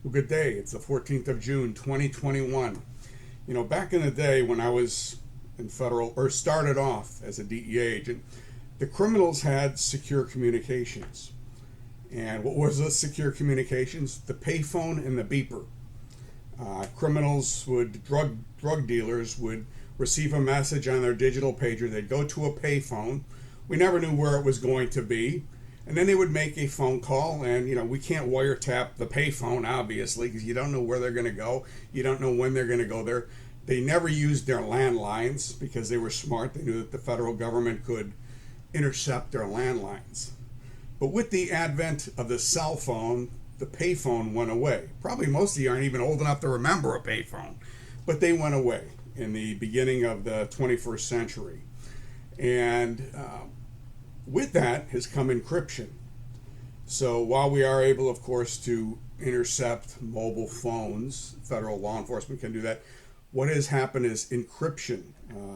Well, good day. It's the 14th of June, 2021. You know, back in the day when I was in federal, or started off as a DEA agent, the criminals had secure communications. And what was the secure communications? The payphone and the beeper. Criminals would, drug dealers would receive a message on their digital pager. They'd go to a payphone. We never knew where it was going to be. And then they would make a phone call, and we can't wiretap the payphone, obviously, because you don't know where they're going to go. You don't know when they're going to go there. They never used their landlines because they were smart. They knew that the federal government could intercept their landlines. But with the advent of the cell phone, the payphone went away. Probably most of you aren't even old enough to remember a payphone, but they went away in the beginning of the 21st century. And with that has come encryption. So while we are able, of course, to intercept mobile phones, federal law enforcement can do that, what has happened is encryption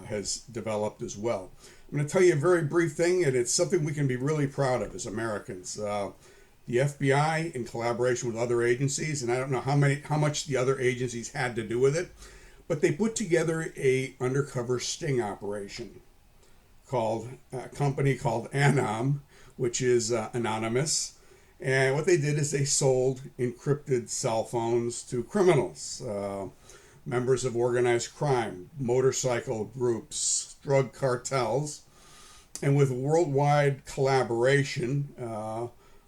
has developed as well. I'm going to tell you a very brief thing, and it's something we can be really proud of as Americans. The FBI, in collaboration with other agencies, and I don't know how much the other agencies had to do with it, but they put together a undercover sting operation called a company called Anom, which is anonymous. And what they did is they sold encrypted cell phones to criminals, members of organized crime, motorcycle groups, drug cartels. And with worldwide collaboration,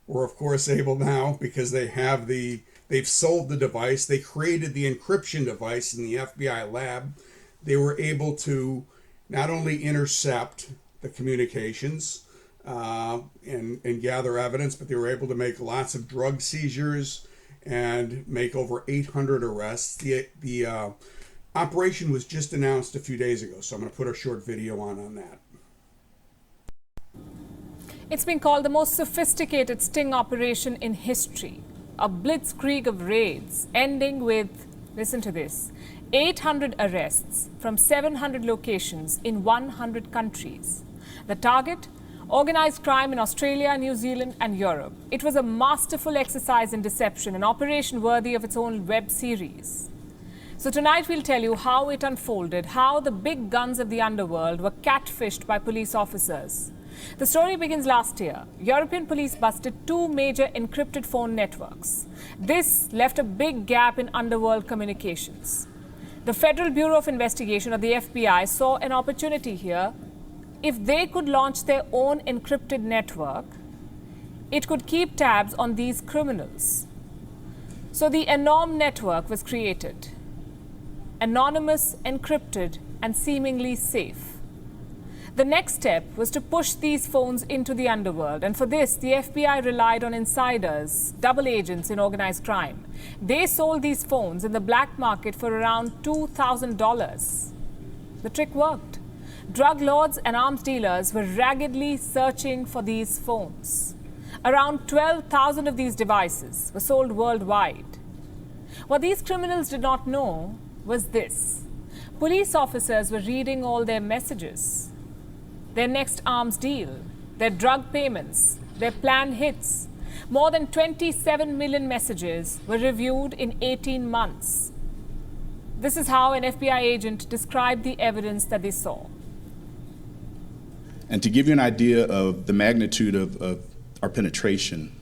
we're of course able now, because they've sold the device, they created the encryption device in the FBI lab, they were able to not only intercept the communications and gather evidence, but they were able to make lots of drug seizures and make over 800 arrests. The operation was just announced a few days ago, so I'm going to put a short video on that. It's been called the most sophisticated sting operation in history. A blitzkrieg of raids ending with, listen to this, 800 arrests from 700 locations in 100 countries. The target? Organized crime in Australia, New Zealand and Europe. It was a masterful exercise in deception, an operation worthy of its own web series. So tonight we'll tell you how it unfolded, how the big guns of the underworld were catfished by police officers. The story begins last year. European police busted 2 major encrypted phone networks. This left a big gap in underworld communications. The Federal Bureau of Investigation, or the FBI, saw an opportunity here. If they could launch their own encrypted network, it could keep tabs on these criminals. So the Anom network was created. Anonymous, encrypted, and seemingly safe. The next step was to push these phones into the underworld, and for this, the FBI relied on insiders, double agents in organized crime. They sold these phones in the black market for around $2,000. The trick worked. Drug lords and arms dealers were raggedly searching for these phones. Around 12,000 of these devices were sold worldwide. What these criminals did not know was this. Police officers were reading all their messages. Their next arms deal, their drug payments, their planned hits. More than 27 million messages were reviewed in 18 months. This is how an FBI agent described the evidence that they saw. And to give you an idea of the magnitude of our penetration,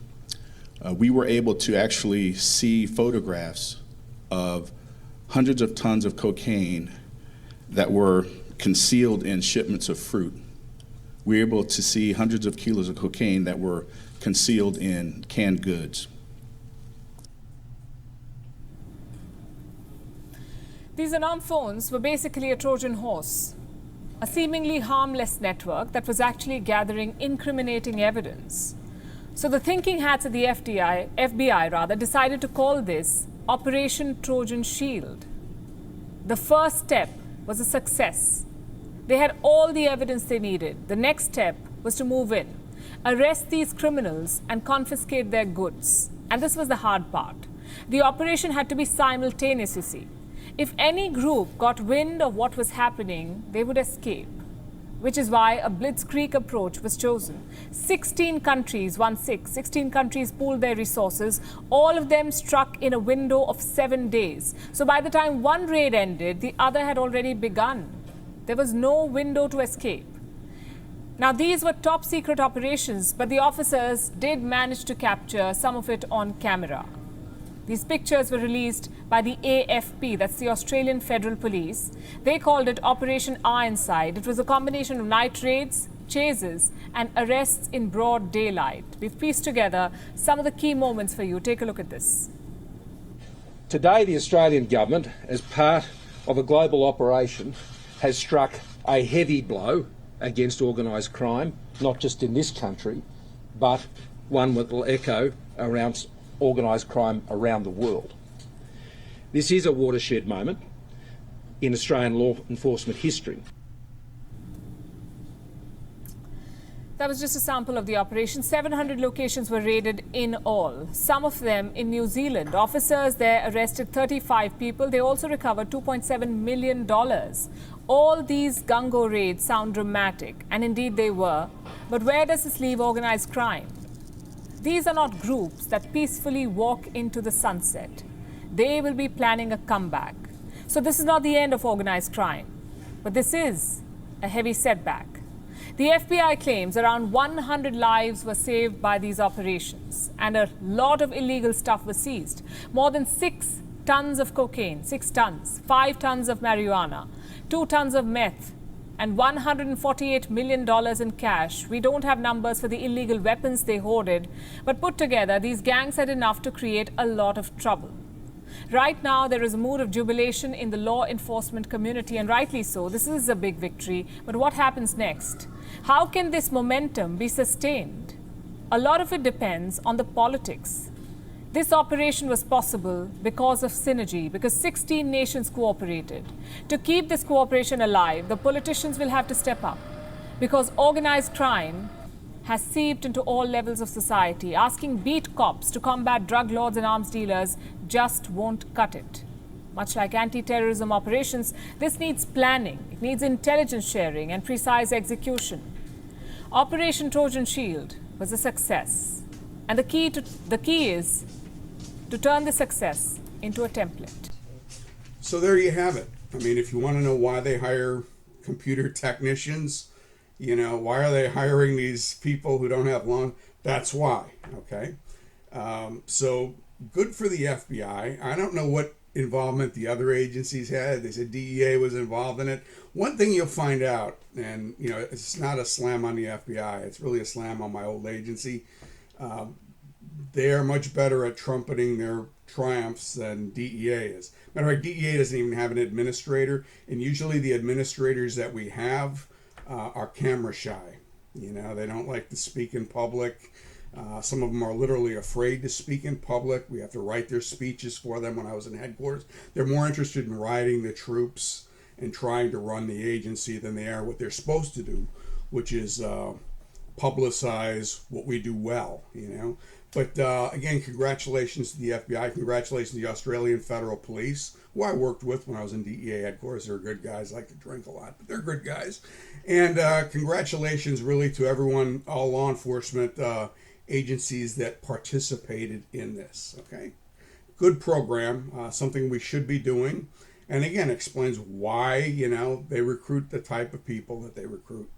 we were able to actually see photographs of hundreds of tons of cocaine that were concealed in shipments of fruit. We were able to see hundreds of kilos of cocaine that were concealed in canned goods. These Anom phones were basically a Trojan horse, a seemingly harmless network that was actually gathering incriminating evidence. So the thinking hats at the FBI decided to call this Operation Trojan Shield. The first step was a success. They had all the evidence they needed. The next step was to move in, arrest these criminals and confiscate their goods. And this was the hard part. The operation had to be simultaneous, you see. If any group got wind of what was happening, they would escape. which is why a blitzkrieg approach was chosen. 16 countries, 16 countries pooled their resources. All of them struck in a window of 7 days. So by the time one raid ended, the other had already begun. There was no window to escape. Now, these were top secret operations, but the officers did manage to capture some of it on camera. These pictures were released by the AFP, that's the Australian Federal Police. They called it Operation Ironside. It was a combination of night raids, chases, and arrests in broad daylight. We've pieced together some of the key moments for you. Take a look at this. Today, the Australian government, as part of a global operation, has struck a heavy blow against organised crime, not just in this country, but one that will echo around organised crime around the world. This is a watershed moment in Australian law enforcement history. That was just a sample of the operation. 700 locations were raided in all, some of them in New Zealand. Officers there arrested 35 people. They also recovered $2.7 million. All these gung-ho raids sound dramatic, and indeed they were. But where does this leave organised crime? These are not groups that peacefully walk into the sunset. They will be planning a comeback. So this is not the end of organised crime, but this is a heavy setback. The FBI claims around 100 lives were saved by these operations, and a lot of illegal stuff was seized. More than 6 tons of cocaine, 6 tons, 5 tons of marijuana, 2 tons of meth, and $148 million in cash. We don't have numbers for the illegal weapons they hoarded, but put together, these gangs had enough to create a lot of trouble. Right now, there is a mood of jubilation in the law enforcement community, and rightly so. This is a big victory. But what happens next? How can this momentum be sustained? A lot of it depends on the politics. This operation was possible because of synergy, because 16 nations cooperated. To keep this cooperation alive, the politicians will have to step up, because organized crime has seeped into all levels of society. Asking beat cops to combat drug lords and arms dealers just won't cut it. Much like anti-terrorism operations, this needs planning, it needs intelligence sharing and precise execution. Operation Trojan Shield was a success, and the key is to turn the success into a template. So there you have it. I mean, if you want to know why they hire computer technicians, why are they hiring these people who don't have long? That's why, okay? So good for the FBI. I don't know what involvement the other agencies had. They said DEA was involved in it. One thing you'll find out, and it's not a slam on the FBI, it's really a slam on my old agency. They are much better at trumpeting their triumphs than DEA is. Matter of fact, DEA doesn't even have an administrator, and usually the administrators that we have are camera shy. They don't like to speak in public. Some of them are literally afraid to speak in public. We have to write their speeches for them when I was in headquarters. They're more interested in riding the troops and trying to run the agency than they are what they're supposed to do, which is publicize what we do well, But again, congratulations to the FBI. Congratulations to the Australian Federal Police, who I worked with when I was in DEA headquarters. They're good guys. I like to drink a lot, but they're good guys. And congratulations really to everyone, all law enforcement agencies that participated in this, okay? Good program, something we should be doing. And again, explains why, they recruit the type of people that they recruit.